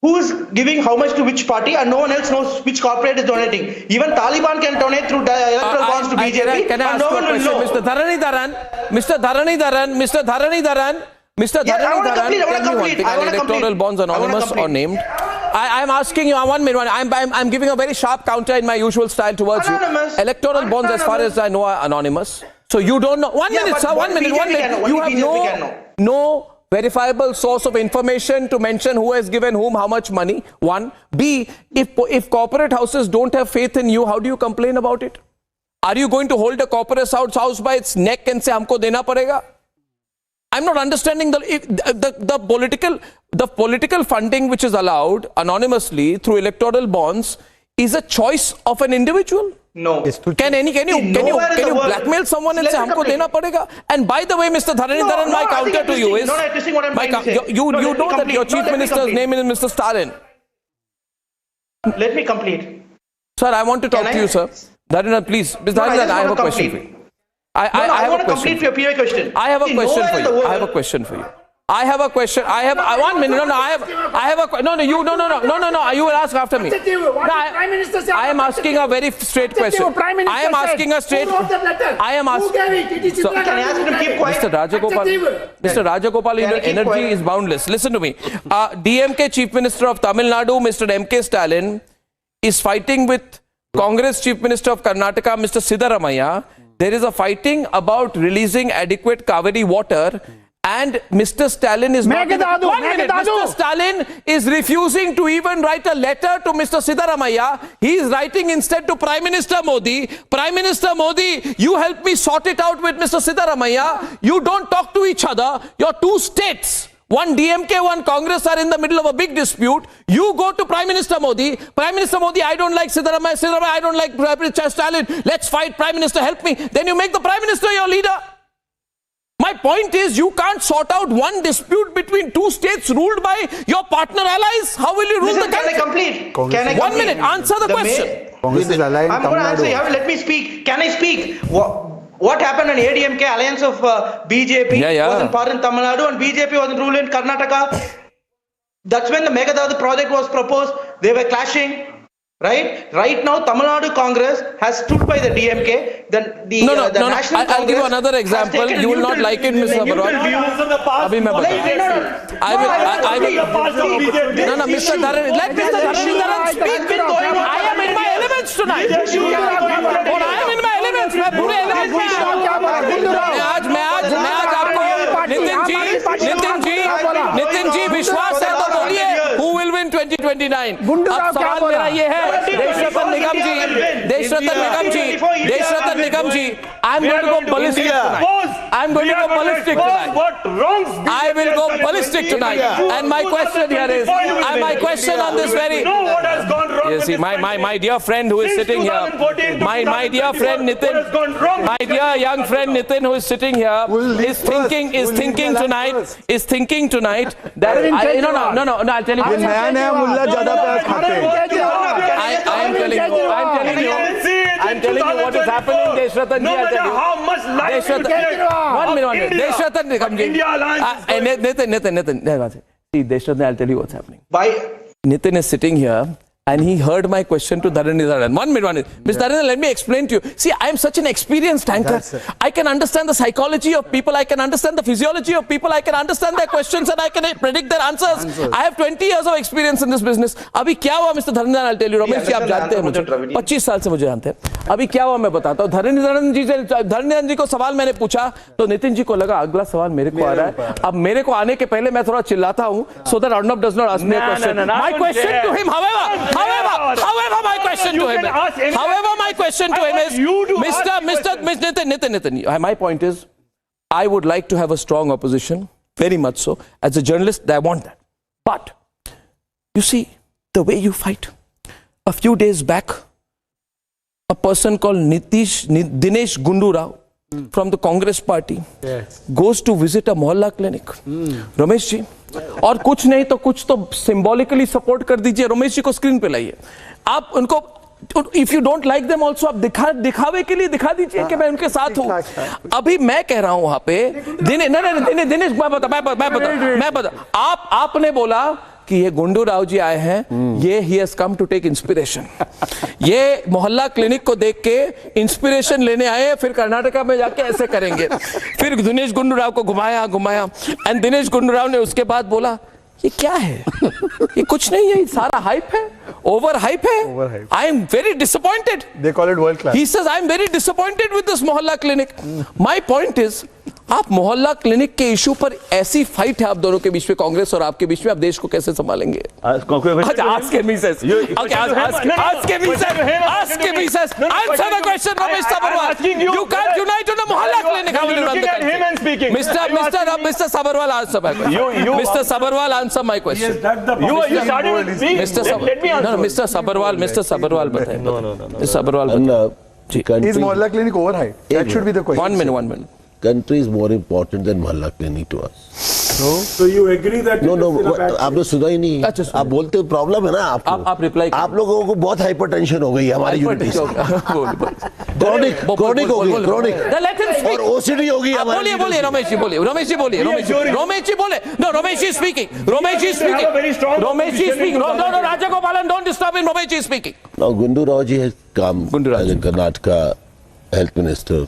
who is giving how much to which party, and no one else knows which corporate is donating. Even Taliban can donate through electoral bonds to BJP, can I and no one will know. Mr. Dharanidharan, electoral bonds anonymous or named? I'm asking you, 1 minute, I'm giving a very sharp counter in my usual style towards anonymous. you. Electoral bonds, as far as I know, are anonymous. So you don't know. 1 minute, sir, 1 minute. You have no verifiable source of information to mention who has given whom how much money. One. B, if corporate houses don't have faith in you, how do you complain about it? Are you going to hold a corporate house by its neck and say, humko dena padega? I'm not understanding the political funding which is allowed anonymously through electoral bonds is a choice of an individual. No. Can you blackmail someone and say humko dena padega? And by the way, Mr. Dharanidharan, my counter to you is you know that your chief minister's name is Mr. Stalin. Let me complete. Sir, I want to talk to you, sir. Dharanidharan, please. Mr. Dharanidharan, I have a question for you. I want to complete your PA question. I have a question for you. I have a question for you. I have a question. I have 1 minute. No. I have a no. You will ask after me. I am asking a very straight question. I am asking a straight. I am asking. Can I ask him to keep quiet? Mr. Rajagopal, your energy is boundless. Listen to me. DMK Chief Minister of Tamil Nadu, Mr. M.K. Stalin, is fighting with Congress Chief Minister of Karnataka, Mr. Siddaramaiah. There is a fighting about releasing adequate Kaveri water, and Mr. Stalin is Mr. Stalin is refusing to even write a letter to Mr. Siddaramaiah. He is writing instead to Prime Minister Modi. Prime Minister Modi, you help me sort it out with Mr. Siddaramaiah. You don't talk to each other. Your two states, one DMK, one Congress, are in the middle of a big dispute. You go to Prime Minister Modi. Prime Minister Modi, I don't like Siddaramaiah. Siddaramaiah, I don't like Prime Minister Stalin. Let's fight. Prime Minister, help me. Then you make the Prime Minister your leader. My point is, you can't sort out one dispute between two states ruled by your partner allies. How will you rule the country? Can I complete? Can I 1 minute. Answer the question. Congress is aligned. I'm going to answer you. Let me speak. Can I speak? What happened when ADMK alliance of BJP was in power in Tamil Nadu and BJP was in rule in Karnataka? That's when the Meghdad project was proposed. They were clashing. Right now, Tamil Nadu Congress has stood by the DMK. National I'll give you another example. You will not like it, Mr. Abarwal. Mr. Dharanidharan speak. I am in my elements tonight. I am in my elements. मैं पूरे elements में मैं आज आपको नितिन जी विश्वास है तो बोलिए who will win 2029? अब सवाल मेरा ये है, देशरत्न निगम जी, I'm going to go ballistic tonight. I'm going to go ballistic tonight. I will go ballistic tonight. And my question here is, my question on this very, you see, my dear friend who is sitting here, my dear friend Nitin, my dear young friend Nitin who is sitting here is thinking tonight that I'll tell you. I am telling you what is happening, Deshratan ji. I'll tell you. How much life you get. 1 minute. Deshratan ji, come ji. Nitin. See, Deshratan, I'll tell you what's happening. Nitin is sitting here and he heard my question to Dharendra. 1 minute. Mr. Dharendra, let me explain to you. See, I am such an experienced anchor. I can understand the psychology of people. I can understand the physiology of people. I can understand their questions and I can predict their answers. I have 20 years of experience in this business. Abhi kya hua, Mr. Dharendra, I'll tell you. Ramesh ji, aap jante hain mujhe. 25 साल से मुझे जानते हैं. अभी क्या हुआ मैं बताता हूँ. धरणीधरन जी को सवाल मैंने पूछा तो नितिन जी को लगा अगला सवाल मेरे को आ रहा है. अब मेरे को आने के पहले मैं थोड़ा चिल्लाता हूँ so that Arnab does not ask me a question. My question to him, however, my question to him is, Mr. Nitin, my point is, I would like to have a strong opposition, very much so. As a journalist, I want that. But, you see, the way you fight. A few days back, a person called Dinesh Gundu Rao from the Congress party goes to visit a mohalla clinic. Ramesh ji, और कुछ नहीं तो कुछ तो symbolically support कर दीजिए. रमेश जी को screen पे लाइए. आप उनको, if you don't like them also, आप दिखावे के लिए दिखा दीजिए कि मैं उनके साथ हूँ. अभी मैं कह रहा हूँ वहां पे दिनेश मैं बता आपने बोला कि ये गुंडू राव जी आए हैं, ये he has come to take inspiration. ये मोहल्ला क्लिनिक को देख के इंस्पिरेशन लेने आए, फिर कर्नाटका में जाके ऐसे करेंगे. फिर दिनेश गुंडू राव को घुमाया एंड दिनेश गुंडू राव ने उसके बाद बोला ये क्या है, ये कुछ नहीं है, सारा हाइप है, ओवर हाइप है. I am very disappointed. They call it world class. He says I am very disappointed with this मोहल्ला क्लिनिक. My point is, आप मोहल्ला क्लिनिक के इशू पर ऐसी फाइट है आप दोनों के बीच में, कांग्रेस और आपके बीच में, आप देश को कैसे संभालेंगे? Ask me, sir. Okay, ask me, sir. Answer the question, Ramesh Sabarwal. You can't unite on a mohallah clinic. How will you run the country? Mr. Sabarwal, answer my question. Mr. Sabarwal, answer my question. You started with me. Let me answer. No, Mr. Sabarwal, बताएं. No. Mr. Sabarwal, बताएं. Is mohalla clinic overhyped? That should be the question. 1 minute. Country is more important than mohalla clinic to us. No? So you agree that No, आपने सुना ही नहीं. आप बोलते problem है ना आपको. आप रिप्लाई. आप लोगों को बहुत हाइपरटेंशन हो गई है हमारी यूनिटी से. क्रॉनिक हो गई, क्रॉनिक. और ओसीडी हो गई हमारी. बोलिए रमेश जी बोलिए. No, Ramesh is speaking. No, Rajagopalan, don't disturb him. Ramesh is speaking. Now Gundu Rao ji has come as a Karnataka health minister.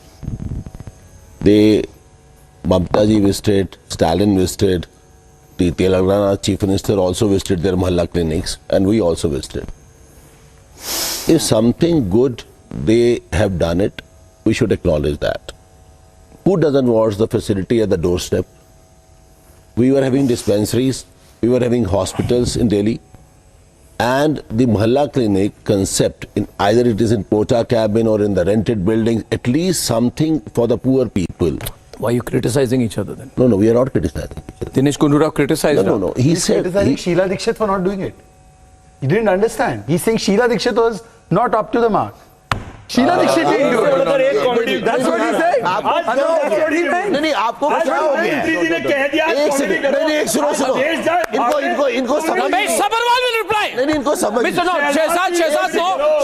Mamta ji visited, Stalin visited, the Telangana chief minister also visited their mohalla clinics, and we also visited. If something good they have done it, we should acknowledge that. Who doesn't want the facility at the doorstep? We were having dispensaries, we were having hospitals in Delhi, and the mohalla clinic concept, either it is in Pota cabin or in the rented building, at least something for the poor people. Why are you criticizing each other then? No, we are not criticizing each other. Dinesh Gundu Rao criticized. No. He's criticizing Sheila Dikshit for not doing it. He didn't understand. He's saying Sheila Dikshit was not up to the mark. Sheila Dikshit didn't do it. That's what he said. नहीं आपको एक second नहीं एक सुनो इनको Ramesh Sabharwal will reply. नहीं इनको समझ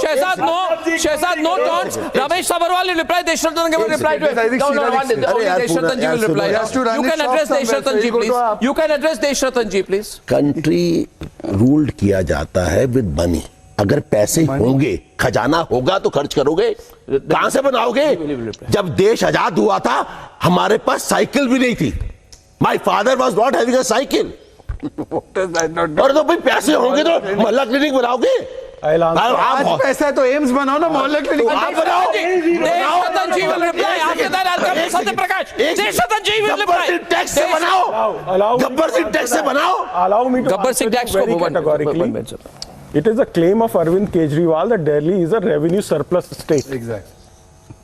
Shahzad no turns. Ramesh Sabarwal will reply. Deshratan will reply to it. No, Deshratan ji will reply. You can address Deshratan ji please. You can address Deshratan ji please. Country ruled किया जाता है with money. अगर पैसे होंगे, खजाना होगा तो खर्च करोगे. कहां से बनाओगे? जब देश आजाद हुआ था हमारे पास साइकिल भी नहीं थी. My father was not having a cycle. और तो भाई पैसे होंगे तो मोहल्ला क्लिनिक बनाओगे. आज पैसा है तो एम्स बनाओ ना, मोहल्ला क्लिनिक आप बनाओ. Deshratan ji will reply. After that I'll come to Satyaprakash. Deshratan ji will reply. Tax से बनाओ. गब्बर सिंह टैक्स से बनाओ. Allow me to Gabbar Singh tax very categorically. It is a claim of Arvind Kejriwal that Delhi is a revenue surplus state. Exactly.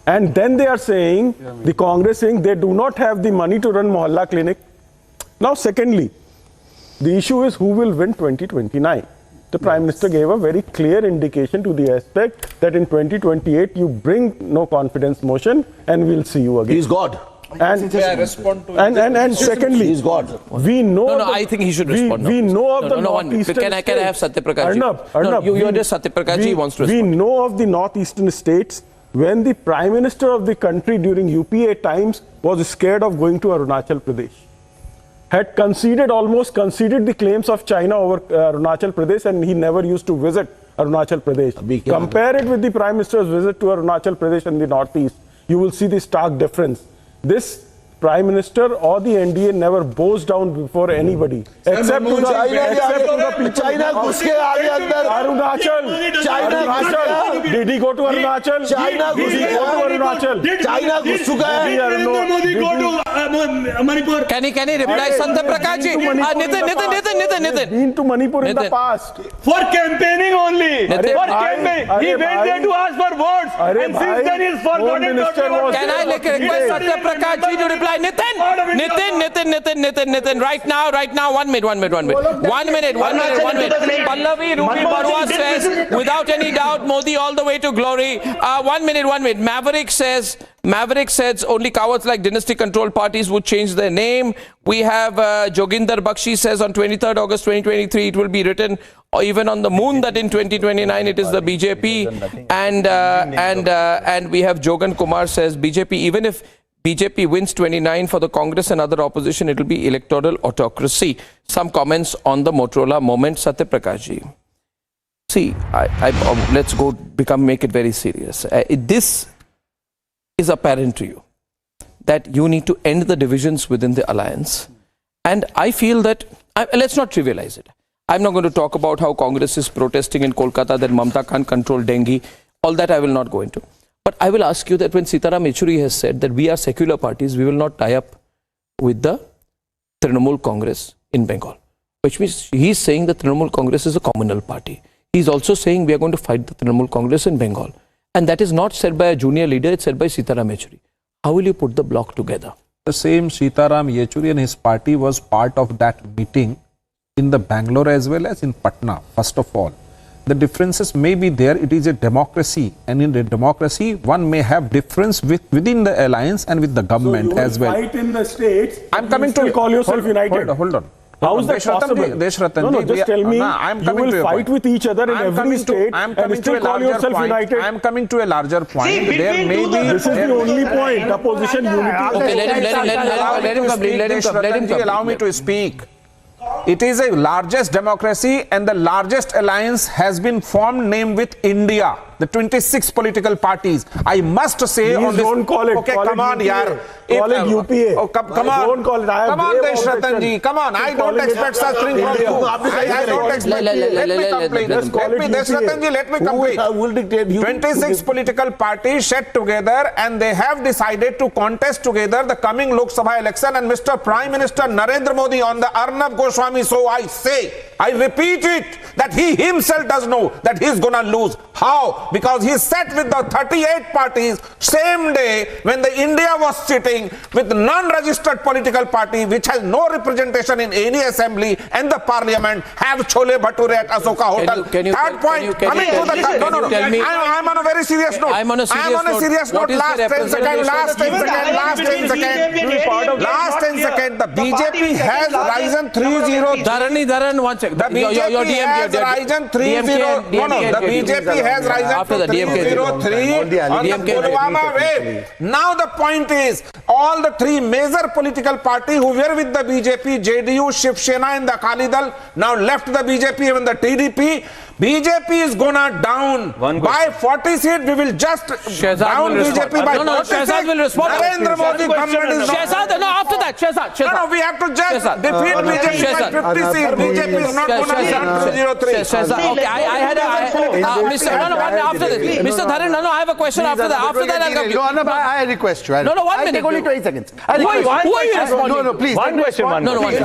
And then they are saying, the Congress saying they do not have the money to run mohalla clinic. Now secondly, the issue is who will win 2029. The Prime Minister gave a very clear indication to the aspect that in 2028 you bring no confidence motion and we'll see you again. He's God. And secondly, he's God. We know. No, I think he should respond. We know of the northeastern. Can I have Satyaprakash? Arnab, you address Satyaprakash. He wants to respond. We know of the northeastern states when the Prime Minister of the country during UPA times was scared of going to Arunachal Pradesh. had almost conceded the claims of China over Arunachal Pradesh, and he never used to visit Arunachal Pradesh. Compare it with the Prime Minister's visit to Arunachal Pradesh in the northeast. You will see the stark difference. This Prime Minister or the NDA never bows down before anybody, except to the people. China घुस के आ गया अंदर. Arunachal. Did he go to Arunachal? China Did he go to Arunachal? China घुस चुका है. Narendra Modi go to Manipur. Can he reply, Santa Prakash ji? Nitin. Been to Manipur in the past. For campaigning only. Nitin. For campaigning. He went there to ask for votes. And since then he's forgotten. Can I request Satya Prakash ji to reply? Nitin. Right now. 1 minute. Pallavi Ruby Barua says, without any doubt, Modi all the way to glory. 1 minute. Maverick says only cowards like dynasty-controlled parties would change their name. We have Joginder Bakshi says on 23rd August 2023 it will be written even on the moon that in 2029 it is the BJP. And we have Jogan Kumar says BJP, even if BJP wins 29 for the Congress and other opposition, it will be electoral autocracy. Some comments on the Motorola moment, Satya Prakash ji. See, let's make it very serious. This is apparent to you that you need to end the divisions within the alliance. And I feel that, let's not trivialize it. I'm not going to talk about how Congress is protesting in Kolkata that Mamta can't control dengue. All that I will not go into. But I will ask you that when Sitaram Yechuri has said that we are secular parties, we will not tie up with the Trinamool Congress in Bengal, which means he is saying that Trinamool Congress is a communal party. He is also saying we are going to fight the Trinamool Congress in Bengal. And that is not said by a junior leader, it's said by Sitaram Yechuri. How will you put the bloc together? The same Sitaram Yechuri and his party was part of that meeting in the Bangalore as well as in Patna, first of all. The differences may be there. It is a democracy, and in a democracy, one may have difference within the alliance and with the government as well. Fight in the states. I'm coming to call yourself united. Hold on. How is that possible? No, just tell me. You will fight with each other in every state and still call yourself united. I'm coming to a larger point. This is the only point. Opposition unity. Okay, let him complete. Allow me to speak. It is a largest democracy and the largest alliance has been formed, named with India. The 26 political parties. I must say Please on this. Don't call it. Okay, call come on, yaar. Call it UPA. Oh, come on. Don't call it. Come on, Deshratan ji. Come on. I don't expect such thing from you. I don't expect. Let me complete. Deshratan ji, let me complete. Who will dictate you? 26 political parties sat together and they have decided to contest together the coming Lok Sabha election, and Mr. Prime Minister Narendra Modi on the Arnab Goswami. So I say, I repeat it, that he himself does know that he is gonna lose. How? Because he sat with the 38 parties same day when the India was sitting with non-registered political party which has no representation in any assembly and the parliament, have chole bhature at Asoka Hotel. Third point, coming to the I'm on a very serious note. I'm on a serious note. Last 10 seconds. The BJP has risen 3-0. Dharan, 1 second. The BJP has risen 3-0. The BJP has risen 3-0 on the Pulwama wave. Now the point is, all the three major political parties who were with the BJP, JDU, Shiv Sena and the Akali Dal, now left the BJP, even the TDP. BJP is gonna down by 40 seats. We will just down BJP by 40 seats. Shehzad will respond. Narendra Modi government is Shehzad, no, after that, Shehzad. No, we have to just defeat BJP by 50 seats. BJP is not gonna be 303. Shehzad, okay, I had after this. Mr. Dharan, I have a question after that. After that, I'll come. No, Arnab, I request you. No, 1 minute. Take only 20 seconds. Who are you responding? No, please. One question. No, okay,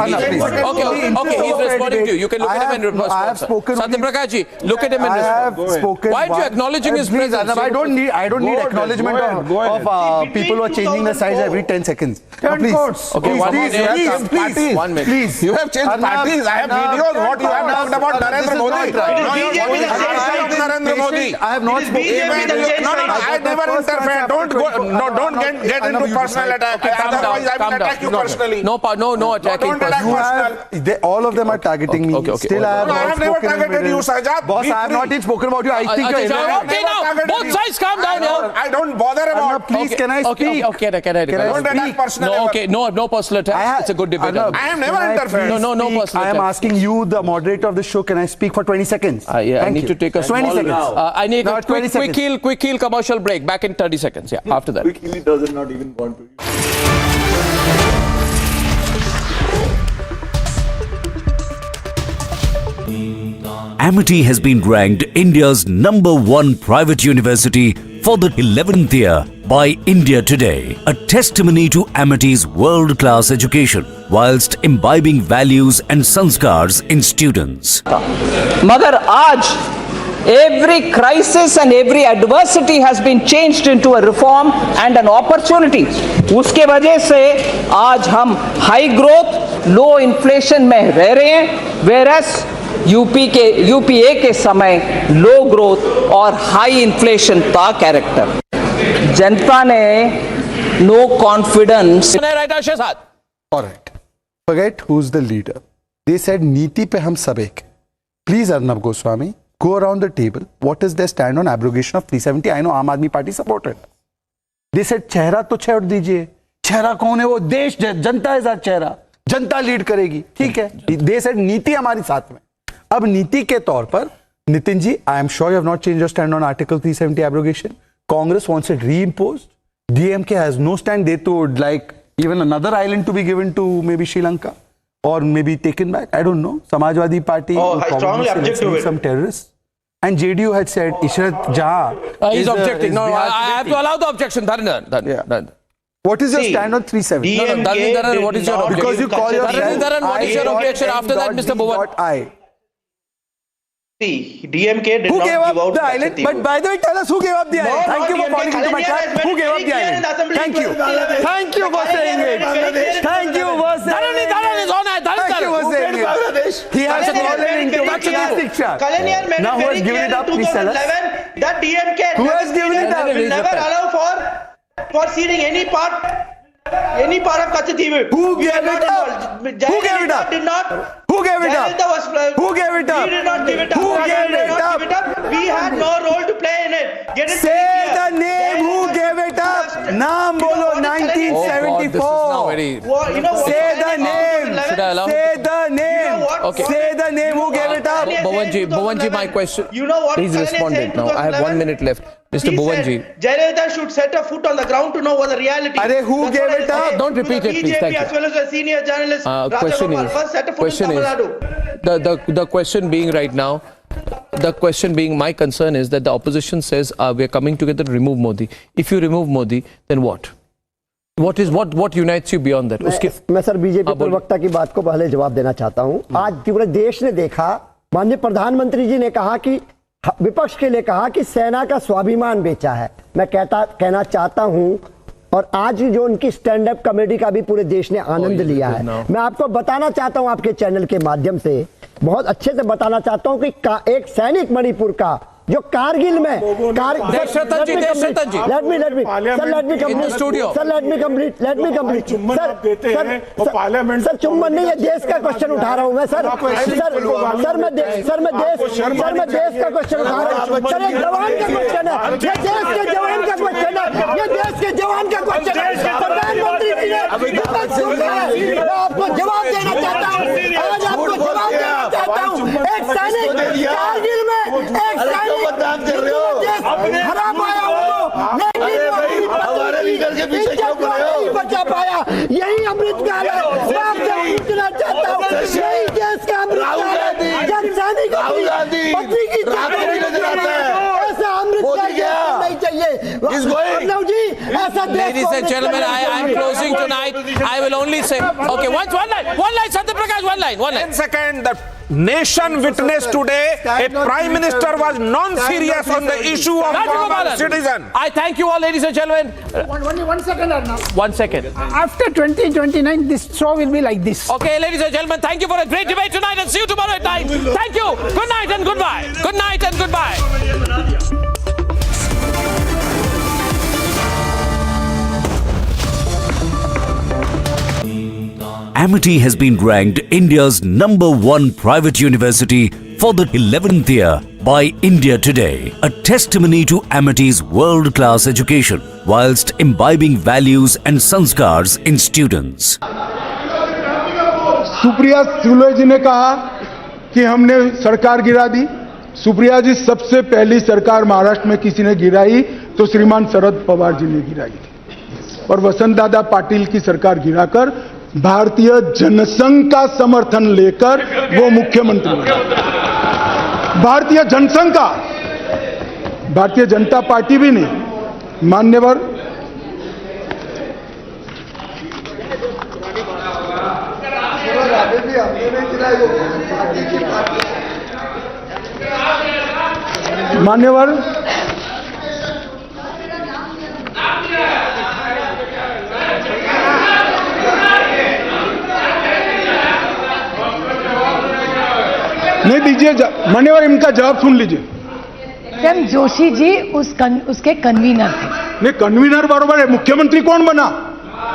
he's responding to you. You can look at him and respond. I have spoken. Satya Prakash ji, look at him and respond. I have spoken. Why are you acknowledging his please, presence? Arnab, I don't need acknowledgement of people who are changing their sides every 10 seconds. Please. Okay, please. You have changed parties. I have videos. What you have talked about Narendra Modi. Narendra Modi. I have not spoken. No, I never interfere. Don't get into personal attack. Otherwise, I will attack you personally. No attacking. Don't attack personal. All of them are targeting me. Okay. Still, I have never targeted you, Sajad. बात Boss, I have not even spoken about you. I think you're Okay, now both sides calm down here. I don't bother about. Please, can I speak? Okay, can I Don't attack personal. No, okay, no personal attack. It's a good debate. Arnab, I am never can I interfered. please No speak? personal I am attack. asking you, the moderator of the show, can I speak for 20 seconds? Yeah, I Thank need you. to take a 20 small, seconds. I need Now a 20 seconds. quick heel commercial break. Back in 30 seconds. Yeah, after that. He does not even want to. Amity has been ranked India's #1 private university for the 11th year by India Today, a testimony to Amity's world-class education whilst imbibing values and sanskars in students. मगर आज every crisis and every adversity has been changed into a reform and an opportunity. उसके वजह से आज हम high growth लो inflation में रह रहे हैं, whereas यूपीए के समय लो ग्रोथ और हाई इन्फ्लेशन था कैरेक्टर. जनता ने no confidence. All right. Forget who's the leader. They said नीति पे हम सब एक. Please, Arnab Goswami, go around the table. What is their stand on abrogation of 370? I know Aam Aadmi Party supported. They said चेहरा तो छोड़ दीजिए. चेहरा कौन है? वो देश जनता है साथ चेहरा. जनता लीड करेगी. ठीक है. They said नीति हमारी साथ में. अब नीति के तौर पर Nitin ji, I am sure you have not changed your stand on Article 370 abrogation. Congress wants it reimposed. DMK has no stand. They would like even another island to be given to maybe Sri Lanka or maybe taken back. I don't know. Samajwadi Party I strongly object to it. Some terrorists. And JDU had said Ishrat Jahan. He's objecting. No, I have to allow the objection. Dharan. What is your stand on 370? No, Dharan, what is your objection? Because you call your Dharan, what is your objection? After that, Mr. Bhuvan. See, DMK did Who not gave give up out the island? Lakshadweep. But by the way, tell us who gave up the island. Thank you for falling into my trap. Who gave up the island? Thank you. Thank you for saying it. Thank you for saying it. Dharan is on. Thank you for saying it. He has fallen into a plastic trap. Kalaniar made Now it who very has given clear it up? in Please tell us. 2011 that DMK Who has given it up? will never allow for ceding any part of Kachadweep. Who gave it up? Who gave it up? Did not. Who gave it up? Who gave it up? We did not give it up. Who gave it up? We had no role to play in it. Get it Say the name. Who gave it up? Naam bolo. 1974. Say the name. Say the name. Okay. Say the name. Who gave it up? Bhuvanji, my question. You know what? He's responded now. I have 1 minute left. Mr. Bhuvanji. Jayalalitha should set a foot on the ground to know what the reality. Are who gave it up? Don't repeat it, please. Thank you. As well as the senior journalist. The question being right now, the question being, my concern is that the opposition says we are coming together to remove Modi. If you remove Modi, then what? What unites you beyond that? मैं sir BJP प्रवक्ता की बात को पहले जवाब देना चाहता हूं. आज पूरे देश ने देखा, माननीय प्रधानमंत्री जी ने कहा कि विपक्ष के लिए कहा कि सेना का स्वाभिमान बेचा है. मैं कहना चाहता हूं, और आज जो उनकी स्टैंड अप कमेटी का भी पूरे देश ने आनंद लिया है. मैं आपको बताना चाहता हूं, आपके चैनल के माध्यम से बहुत अच्छे से बताना चाहता हूं कि एक सैनिक मणिपुर का जो कारगिल में सर चुम्बन नहीं है, देश का क्वेश्चन उठा रहा हूं मैं सर मैं देश का क्वेश्चन उठा रहा हूं सर. एक जवान का क्वेश्चन है, ये देश के जवान का क्वेश्चन है, ये देश के जवान का क्वेश्चन है. प्रधानमंत्री जी ने मैं आपको जवाब देना चाहता हूं, आज आपको जवाब देना चाहता हूं. एक सैनिक कारगिल में एक सैनिक हरा पाया हमारे लीडर के पीछे क्यों पड़े हो? बचा पाया. यही अमृतकाल है. मैं आपसे पूछना चाहता हूँ, यही देश का अमृतकाल है. जब सैनिक पत्नी की ऐसा अमृतकाल नहीं चाहिए. अर्नब जी, ऐसा देश. Ladies and gentlemen, I am closing tonight. I will only say, okay, one line, Satyaprakash, one line. 1 second. The nation witnessed today a prime minister was non-serious on the issue of common citizen. I thank you all, ladies and gentlemen. Only 1 second, Arnab. 1 second. After 2029, this show will be like this. Okay, ladies and gentlemen, thank you for a great debate tonight, and see you tomorrow at night. Thank you. Good night and goodbye. Good night and goodbye. Amity has been ranked India's #1 private university for the 11th year by India Today, a testimony to Amity's world-class education whilst imbibing values and sanskars in students. Supriya Sule जी ने कहा कि हमने सरकार गिरा दी। सुप्रिया जी, सबसे पहली सरकार महाराष्ट्र में किसी ने गिराई तो श्रीमान शरद पवार जी ने गिराई थी, और वसंत दादा पाटिल की सरकार गिराकर भारतीय जनसंघ का समर्थन लेकर वो मुख्यमंत्री बने। भारतीय जनसंघ का, भारतीय जनता पार्टी भी नहीं। मान्यवर मान्यवर नहीं दीजिए, मान्यवर इनका जवाब सुन लीजिए। जोशी जी उसके कन्वीनर थे। नहीं, कन्वीनर बरोबर है, मुख्यमंत्री कौन बना?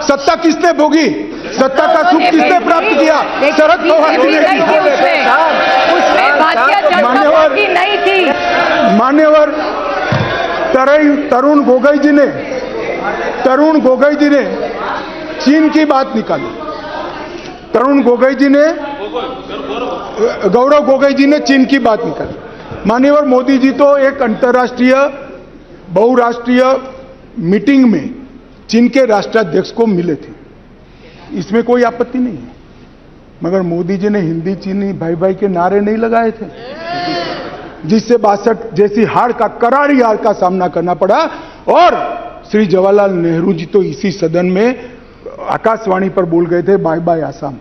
सत्ता किसने भोगी? सत्ता का सुख किसने प्राप्त किया? शरद पवार जी ने। उसमें भारतीय जनता पार्टी नहीं थी। मान्यवर तरुण गोगोई जी ने चीन की बात निकाली। तरुण गोगोई जी ने, गौरव गोगोई जी ने चीन की बात निकाली। मान्यवर मोदी जी तो एक अंतर्राष्ट्रीय बहुराष्ट्रीय मीटिंग में चीन के राष्ट्राध्यक्ष को मिले थे, इसमें कोई आपत्ति नहीं है, मगर मोदी जी ने हिंदी चीनी भाई भाई के नारे नहीं लगाए थे, जिससे 62 जैसी हार का, करारी हार का सामना करना पड़ा। और श्री जवाहरलाल नेहरू जी तो इसी सदन में आकाशवाणी पर बोल गए थे, बाय बाय आसाम।